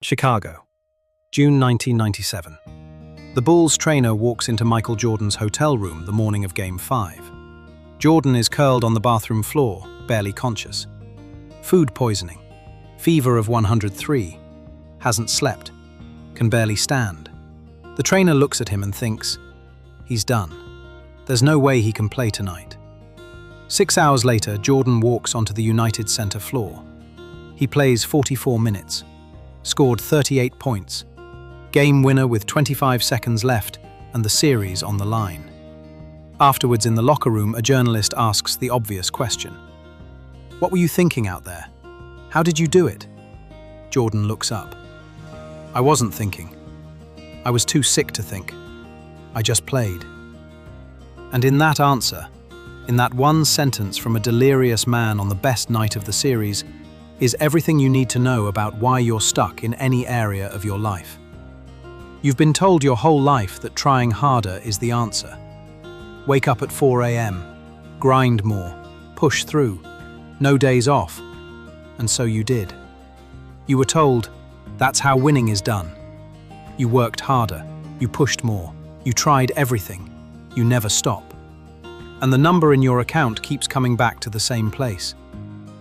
Chicago, June 1997. The Bulls trainer walks into Michael Jordan's hotel room the morning of Game 5. Jordan is curled on the bathroom floor, barely conscious. Food poisoning, fever of 103, hasn't slept, can barely stand. The trainer looks at him and thinks, he's done. There's no way he can play tonight. 6 hours later, Jordan walks onto the United Center floor. He plays 44 minutes, scored 38 points, game winner with 25 seconds left and the series on the line. Afterwards in the locker room, a journalist asks the obvious question. What were you thinking out there? How did you do it? Jordan looks up. I wasn't thinking. I was too sick to think. I just played. And in that answer, in that one sentence from a delirious man on the best night of the series, is everything you need to know about why you're stuck in any area of your life. You've been told your whole life that trying harder is the answer. Wake up at 4 a.m., grind more, push through, no days off. And so you did. You were told, that's how winning is done. You worked harder, you pushed more, you tried everything, you never stop. And the number in your account keeps coming back to the same place.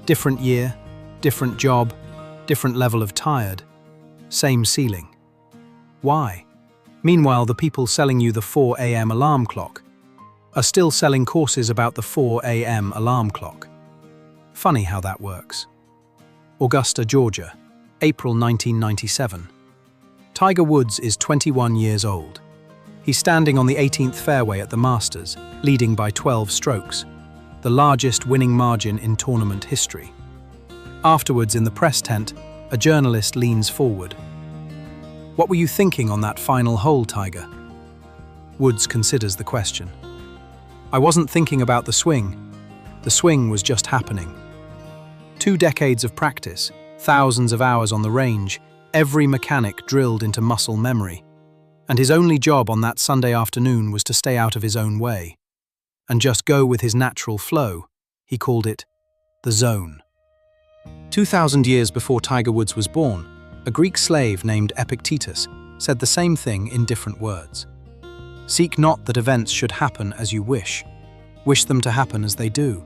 Different year, different job, different level of tired, same ceiling. Why? Meanwhile, the people selling you the 4 a.m. alarm clock are still selling courses about the 4 a.m. alarm clock. Funny how that works. Augusta, Georgia, April 1997. Tiger Woods is 21 years old. He's standing on the 18th fairway at the Masters, leading by 12 strokes, the largest winning margin in tournament history. Afterwards, in the press tent, a journalist leans forward. What were you thinking on that final hole, Tiger? Woods considers the question. I wasn't thinking about the swing. The swing was just happening. 2 decades of practice, thousands of hours on the range, every mechanic drilled into muscle memory. And his only job on that Sunday afternoon was to stay out of his own way and just go with his natural flow. He called it the zone. 2,000 years before Tiger Woods was born, a Greek slave named Epictetus said the same thing in different words. Seek not that events should happen as you wish them to happen as they do,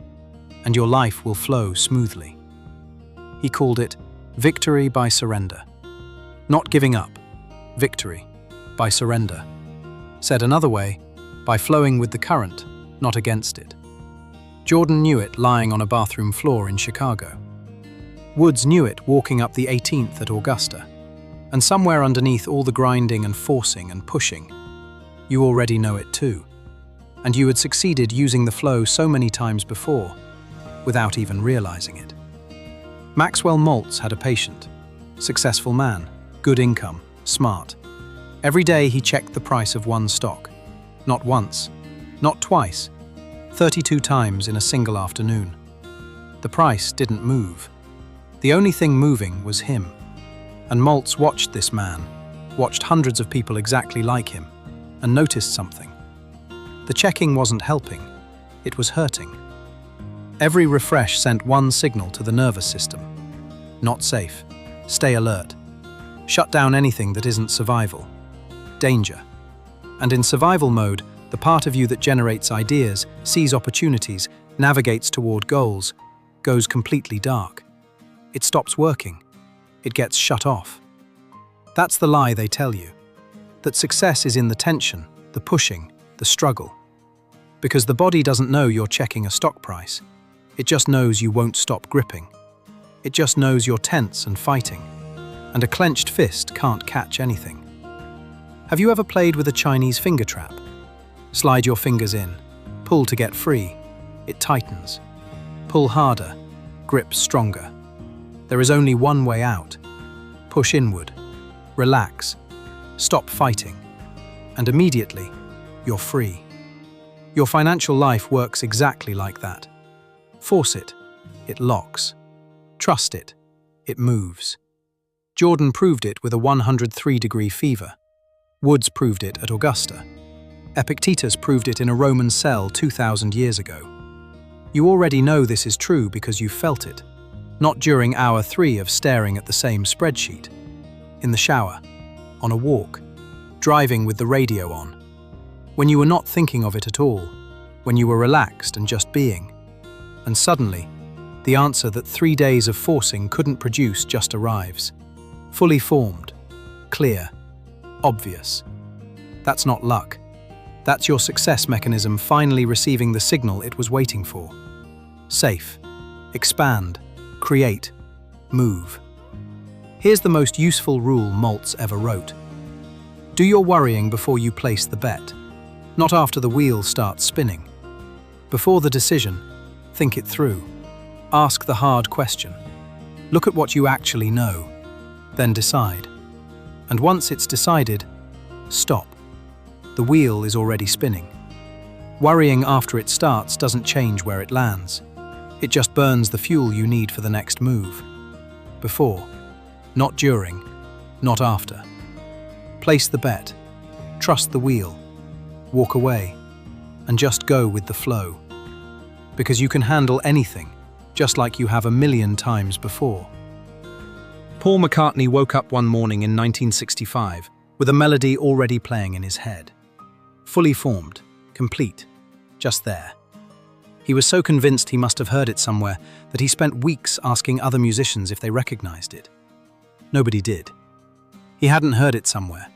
and your life will flow smoothly. He called it victory by surrender. Not giving up, victory by surrender. Said another way, by flowing with the current, not against it. Jordan knew it lying on a bathroom floor in Chicago. Woods knew it walking up the 18th at Augusta. And somewhere underneath all the grinding and forcing and pushing, you already know it too. And you had succeeded using the flow so many times before, without even realizing it. Maxwell Maltz had a patient, successful man, good income, smart. Every day he checked the price of one stock. Not once, not twice, 32 times in a single afternoon. The price didn't move. The only thing moving was him. And Maltz watched this man, watched hundreds of people exactly like him, and noticed something. The checking wasn't helping, it was hurting. Every refresh sent one signal to the nervous system. Not safe, stay alert, shut down anything that isn't survival. Danger. And in survival mode, the part of you that generates ideas, sees opportunities, navigates toward goals, goes completely dark. It stops working. It gets shut off. That's the lie they tell you. That success is in the tension, the pushing, the struggle. Because the body doesn't know you're checking a stock price. It just knows you won't stop gripping. It just knows you're tense and fighting. And a clenched fist can't catch anything. Have you ever played with a Chinese finger trap? Slide your fingers in. Pull to get free. It tightens. Pull harder. Grip stronger. There is only one way out. Push inward. Relax. Stop fighting. And immediately, you're free. Your financial life works exactly like that. Force it. It locks. Trust it. It moves. Jordan proved it with a 103-degree fever. Woods proved it at Augusta. Epictetus proved it in a Roman cell 2,000 years ago. You already know this is true because you felt it, not during hour 3 of staring at the same spreadsheet. in the shower, on a walk, driving with the radio on, when you were not thinking of it at all, when you were relaxed and just being. And suddenly, the answer that 3 days of forcing couldn't produce just arrives. Fully formed, clear, obvious. That's not luck. That's your success mechanism finally receiving the signal it was waiting for. Safe, expand, create, move. Here's the most useful rule Maltz ever wrote. Do your worrying before you place the bet, not after the wheel starts spinning. Before the decision, think it through. Ask the hard question. Look at what you actually know, then decide. And once it's decided, stop. The wheel is already spinning. Worrying after it starts doesn't change where it lands. It just burns the fuel you need for the next move. Before, not during, not after. Place the bet, trust the wheel, walk away, and just go with the flow. Because you can handle anything, just like you have 1,000,000 times before. Paul McCartney woke up one morning in 1965 with a melody already playing in his head. Fully formed, complete, just there. He was so convinced he must have heard it somewhere that he spent weeks asking other musicians if they recognized it. Nobody did. He hadn't heard it somewhere.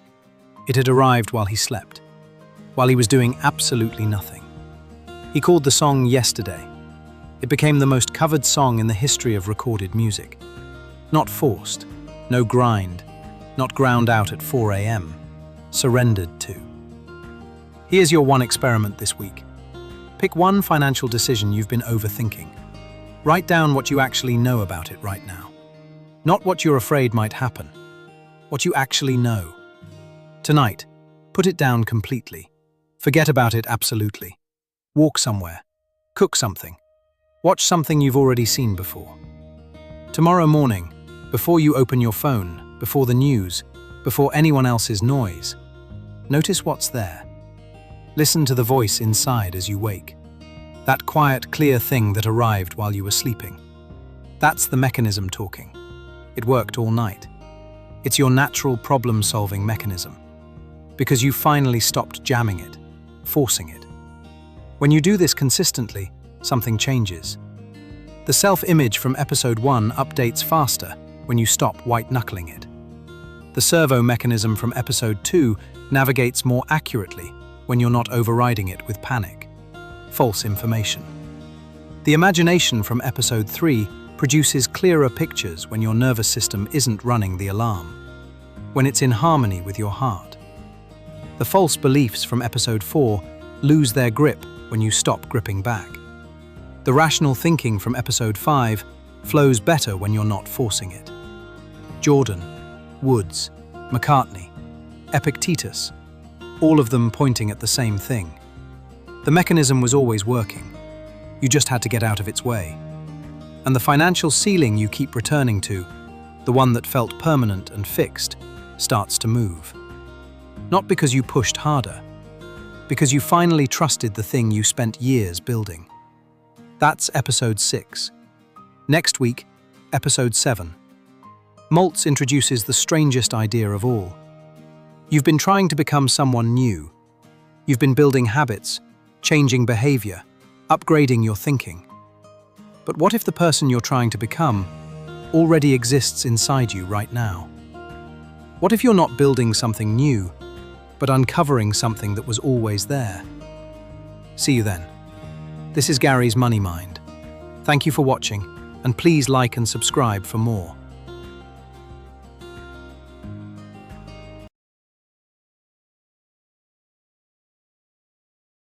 It had arrived while he slept, while he was doing absolutely nothing. He called the song Yesterday. It became the most covered song in the history of recorded music. Not forced, no grind, not ground out at 4 a.m., surrendered to. Here's your one experiment this week. Pick one financial decision you've been overthinking. Write down what you actually know about it right now. Not what you're afraid might happen, what you actually know. Tonight, put it down completely. Forget about it absolutely. Walk somewhere, cook something, watch something you've already seen before. Tomorrow morning, before you open your phone, before the news, before anyone else's noise, notice what's there. Listen to the voice inside as you wake. That quiet, clear thing that arrived while you were sleeping. That's the mechanism talking. It worked all night. It's your natural problem-solving mechanism. Because you finally stopped jamming it, forcing it. When you do this consistently, something changes. The self-image from episode 1 updates faster when you stop white-knuckling it. The servo mechanism from episode 2 navigates more accurately when you're not overriding it with panic. False information. The imagination from episode 3 produces clearer pictures when your nervous system isn't running the alarm, when it's in harmony with your heart. The false beliefs from episode 4 lose their grip when you stop gripping back. The rational thinking from episode 5 flows better when you're not forcing it. Jordan, Woods, McCartney, Epictetus, all of them pointing at the same thing. The mechanism was always working. You just had to get out of its way. And the financial ceiling you keep returning to, the one that felt permanent and fixed, starts to move. Not because you pushed harder, because you finally trusted the thing you spent years building. That's episode 6. Next week, episode 7. Maltz introduces the strangest idea of all. You've been trying to become someone new. You've been building habits, changing behavior, upgrading your thinking. But what if the person you're trying to become already exists inside you right now? What if you're not building something new, but uncovering something that was always there? See you then. This is Gary's Money Mind. Thank you for watching, and please like and subscribe for more.